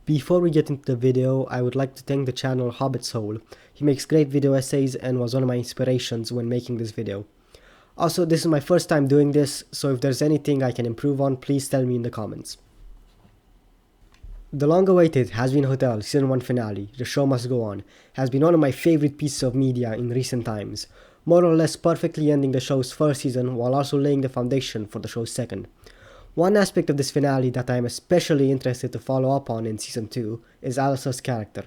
Before we get into the video, I would like to thank the channel Hobbit Soul. He makes great video essays and was one of my inspirations when making this video. Also, this is my first time doing this, so if there's anything I can improve on, please tell me in the comments. The long-awaited Hazbin Hotel Season 1 finale, The Show Must Go On, has been one of my favorite pieces of media in recent times, more or less perfectly ending the show's first season while also laying the foundation for the show's second. One aspect of this finale that I am especially interested to follow up on in Season 2 is Alastor's character.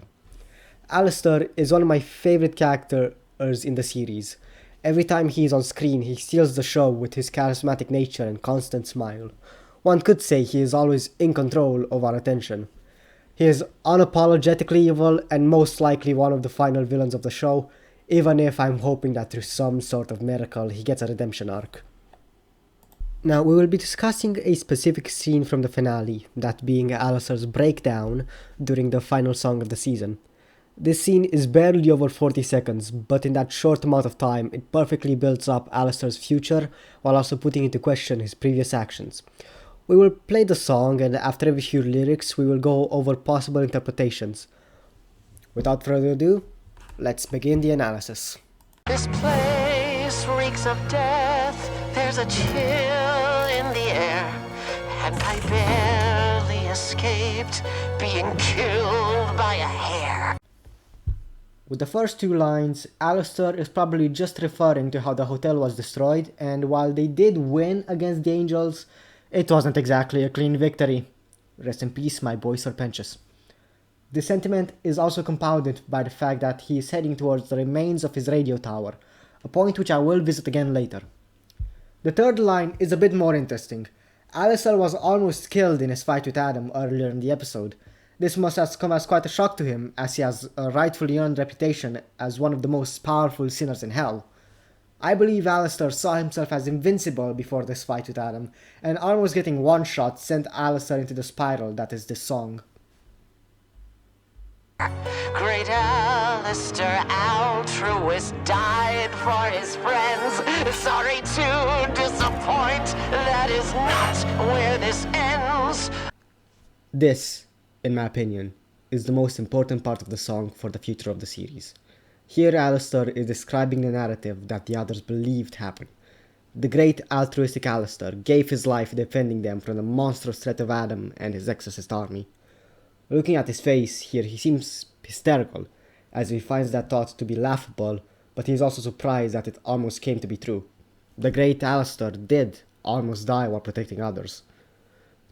Alastor is one of my favorite characters in the series. Every time he is on screen, he steals the show with his charismatic nature and constant smile. One could say he is always in control of our attention. He is unapologetically evil and most likely one of the final villains of the show, even if I'm hoping that through some sort of miracle he gets a redemption arc. Now, we will be discussing a specific scene from the finale, that being Alastor's breakdown during the final song of the season. This scene is barely over 40 seconds, but in that short amount of time, it perfectly builds up Alastor's future while also putting into question his previous actions. We will play the song, and after every few lyrics, we will go over possible interpretations. Without further ado, let's begin the analysis. This place reeks of death. There's a chill in the air, and I barely escaped being killed by a hair. With the first two lines, Alastor is probably just referring to how the hotel was destroyed, and while they did win against the Angels, it wasn't exactly a clean victory. Rest in peace, my boy Serpentius. This sentiment is also compounded by the fact that he is heading towards the remains of his radio tower, a point which I will visit again later. The third line is a bit more interesting. Alastor was almost killed in his fight with Adam earlier in the episode. This must have come as quite a shock to him, as he has a rightfully earned reputation as one of the most powerful sinners in hell. I believe Alastor saw himself as invincible before this fight with Adam, and almost getting one shot sent Alastor into the spiral that is this song. Great Alastor, altruist, died for his friends. Sorry to disappoint, that is not where this ends. This, in my opinion, is the most important part of the song for the future of the series. Here Alastor is describing the narrative that the others believed happened. The great altruistic Alastor gave his life defending them from the monstrous threat of Adam and his exorcist army. Looking at his face here, he seems hysterical, as he finds that thought to be laughable, but he is also surprised that it almost came to be true. The great Alastor did almost die while protecting others.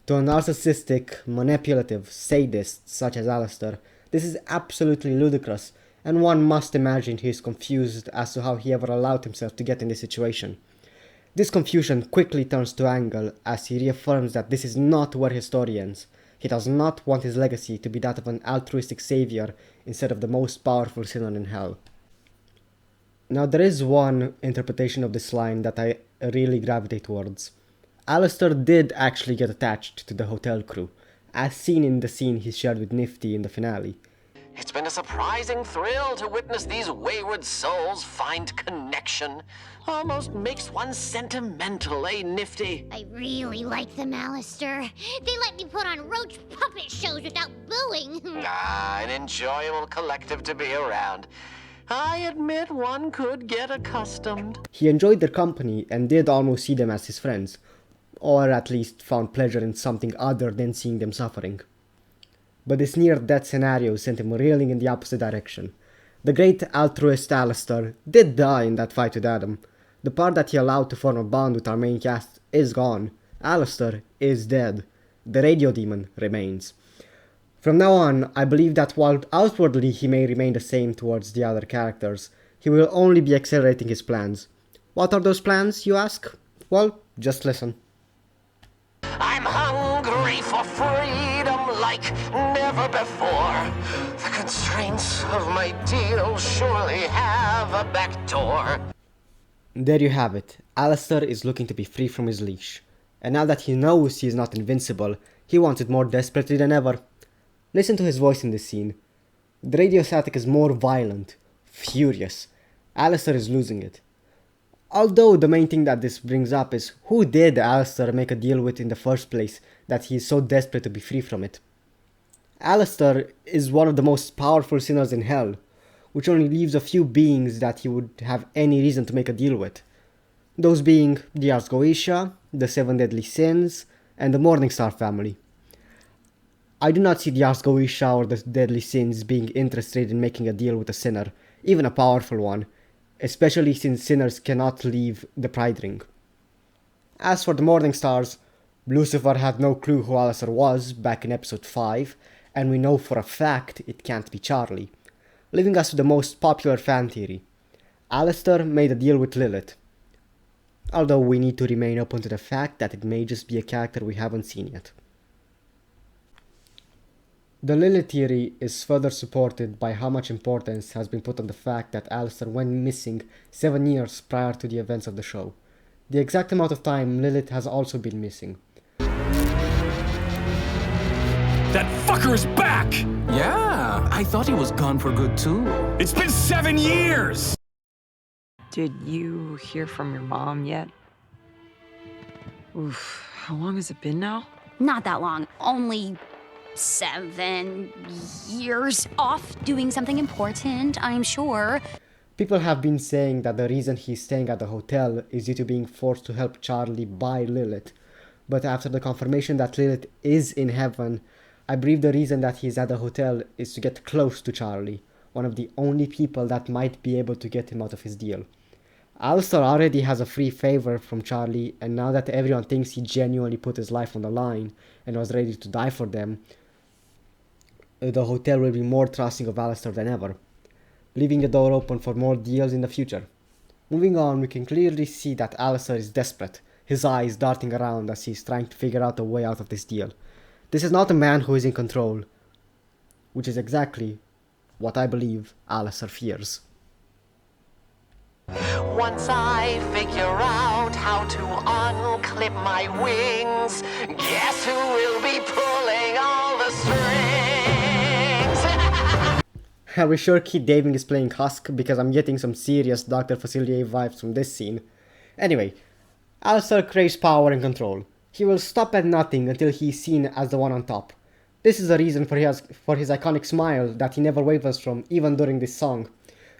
To a narcissistic, manipulative sadist such as Alastor, this is absolutely ludicrous, and one must imagine he is confused as to how he ever allowed himself to get in this situation. This confusion quickly turns to anger as he reaffirms that this is not where his story ends. He does not want his legacy to be that of an altruistic savior instead of the most powerful sinner in hell. Now, there is one interpretation of this line that I really gravitate towards. Alastor did actually get attached to the hotel crew, as seen in the scene he shared with Nifty in the finale. It's been a surprising thrill to witness these wayward souls find connection. Almost makes one sentimental, eh, Nifty? I really like them, Alastor. They let me put on roach puppet shows without booing. An enjoyable collective to be around. I admit one could get accustomed. He enjoyed their company and did almost see them as his friends, or at least found pleasure in something other than seeing them suffering. But this near-death scenario sent him reeling in the opposite direction. The great altruist Alastor did die in that fight with Adam. The part that he allowed to form a bond with our main cast is gone. Alastor is dead. The radio demon remains. From now on, I believe that while outwardly he may remain the same towards the other characters, he will only be accelerating his plans. What are those plans, you ask? Well, just listen. I'm hungry for freedom like never before. The constraints of my deal surely have a back door. There you have it. Alastor is looking to be free from his leash. And now that he knows he is not invincible, he wants it more desperately than ever. Listen to his voice in this scene. The radio static is more violent, furious. Alastor is losing it. Although the main thing that this brings up is who did Alastor make a deal with in the first place that he is so desperate to be free from it. Alastor is one of the most powerful sinners in hell, which only leaves a few beings that he would have any reason to make a deal with. Those being the Ars Goetia, the Seven Deadly Sins, and the Morningstar family. I do not see the Ars Goetia or the Deadly Sins being interested in making a deal with a sinner, even a powerful one, especially since sinners cannot leave the Pride Ring. As for the Morningstars, Lucifer had no clue who Alastor was back in episode 5, and we know for a fact it can't be Charlie, leaving us with the most popular fan theory. Alastor made a deal with Lilith, although we need to remain open to the fact that it may just be a character we haven't seen yet. The Lilith theory is further supported by how much importance has been put on the fact that Alastor went missing 7 years prior to the events of the show. The exact amount of time Lilith has also been missing. That fucker is back! Yeah, I thought he was gone for good too. It's been 7 years! Did you hear from your mom yet? Oof, how long has it been now? Not that long. Only 7 years off doing something important, I'm sure. People have been saying that the reason he's staying at the hotel is due to being forced to help Charlie by Lilith. But after the confirmation that Lilith is in heaven, I believe the reason that he's at the hotel is to get close to Charlie, one of the only people that might be able to get him out of his deal. Alastor already has a free favor from Charlie, and now that everyone thinks he genuinely put his life on the line and was ready to die for them, the hotel will be more trusting of Alastor than ever, leaving the door open for more deals in the future. Moving on, we can clearly see that Alastor is desperate, his eyes darting around as he's trying to figure out a way out of this deal. This is not a man who is in control, which is exactly what I believe Alastor fears. Once I figure out how to unclip my wings, guess who will be pulling all the strings? Are we sure Keith David is playing Husk, because I'm getting some serious Dr. Facilier vibes from this scene. Anyway, Alastor craves power and control. He will stop at nothing until he is seen as the one on top. This is the reason for his iconic smile that he never wavers from, even during this song.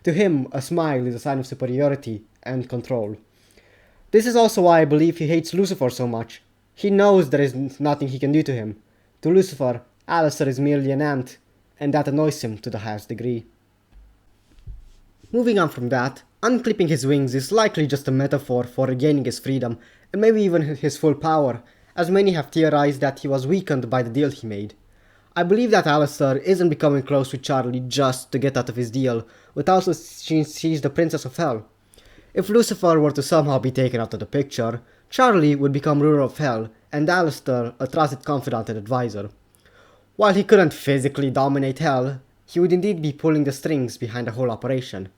To him, a smile is a sign of superiority and control. This is also why I believe he hates Lucifer so much. He knows there is nothing he can do to him. To Lucifer, Alastor is merely an ant, and that annoys him to the highest degree. Moving on from that, unclipping his wings is likely just a metaphor for regaining his freedom, and maybe even his full power, as many have theorized that he was weakened by the deal he made. I believe that Alastor isn't becoming close with Charlie just to get out of his deal, but also since she's the Princess of Hell. If Lucifer were to somehow be taken out of the picture, Charlie would become ruler of Hell, and Alastor a trusted confidant and advisor. While he couldn't physically dominate Hell, he would indeed be pulling the strings behind the whole operation.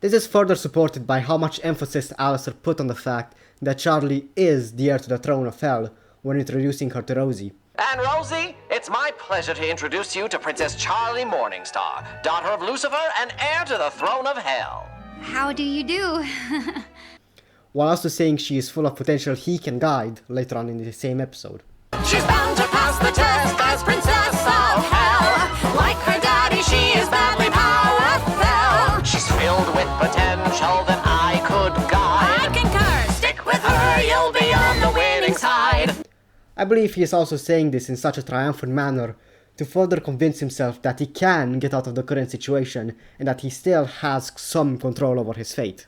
This is further supported by how much emphasis Alastor put on the fact that Charlie is the heir to the throne of Hell when introducing her to Rosie. And Rosie, it's my pleasure to introduce you to Princess Charlie Morningstar, daughter of Lucifer and heir to the throne of Hell. How do you do? While also saying she is full of potential he can guide later on in the same episode. She's bound to pass the test as Princess of Hell. Like her daddy, she is badly powerful. She's filled with potential that I could guide. I concur. Stick with her, you'll be on the winning side. I believe he is also saying this in such a triumphant manner to further convince himself that he can get out of the current situation and that he still has some control over his fate.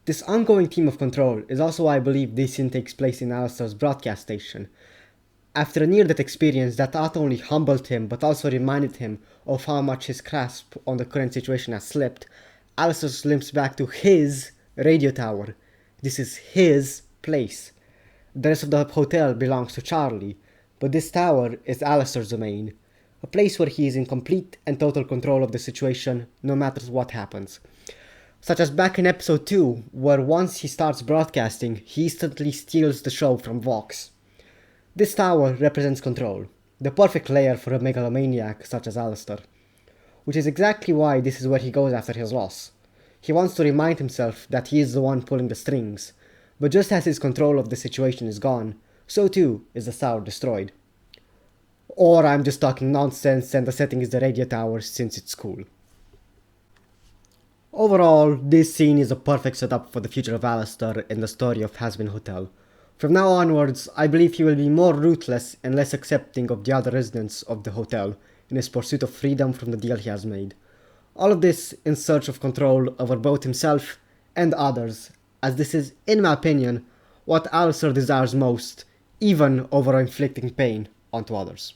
This ongoing theme of control is also why I believe this scene takes place in Alastor's broadcast station. After a near-death experience that not only humbled him but also reminded him of how much his grasp on the current situation has slipped, Alastor limps back to his radio tower. This is his place. The rest of the hotel belongs to Charlie, but this tower is Alastor's domain, a place where he is in complete and total control of the situation no matter what happens. Such as back in episode 2, where once he starts broadcasting, he instantly steals the show from Vox. This tower represents control, the perfect lair for a megalomaniac such as Alastor, which is exactly why this is where he goes after his loss. He wants to remind himself that he is the one pulling the strings, but just as his control of the situation is gone, so too is the tower destroyed. or I'm just talking nonsense and the setting is the radio tower since it's cool. Overall, this scene is a perfect setup for the future of Alastor and the story of Hazbin Hotel. From now onwards, I believe he will be more ruthless and less accepting of the other residents of the hotel in his pursuit of freedom from the deal he has made. All of this in search of control over both himself and others, as this is, in my opinion, what Alastor desires most, even over inflicting pain onto others.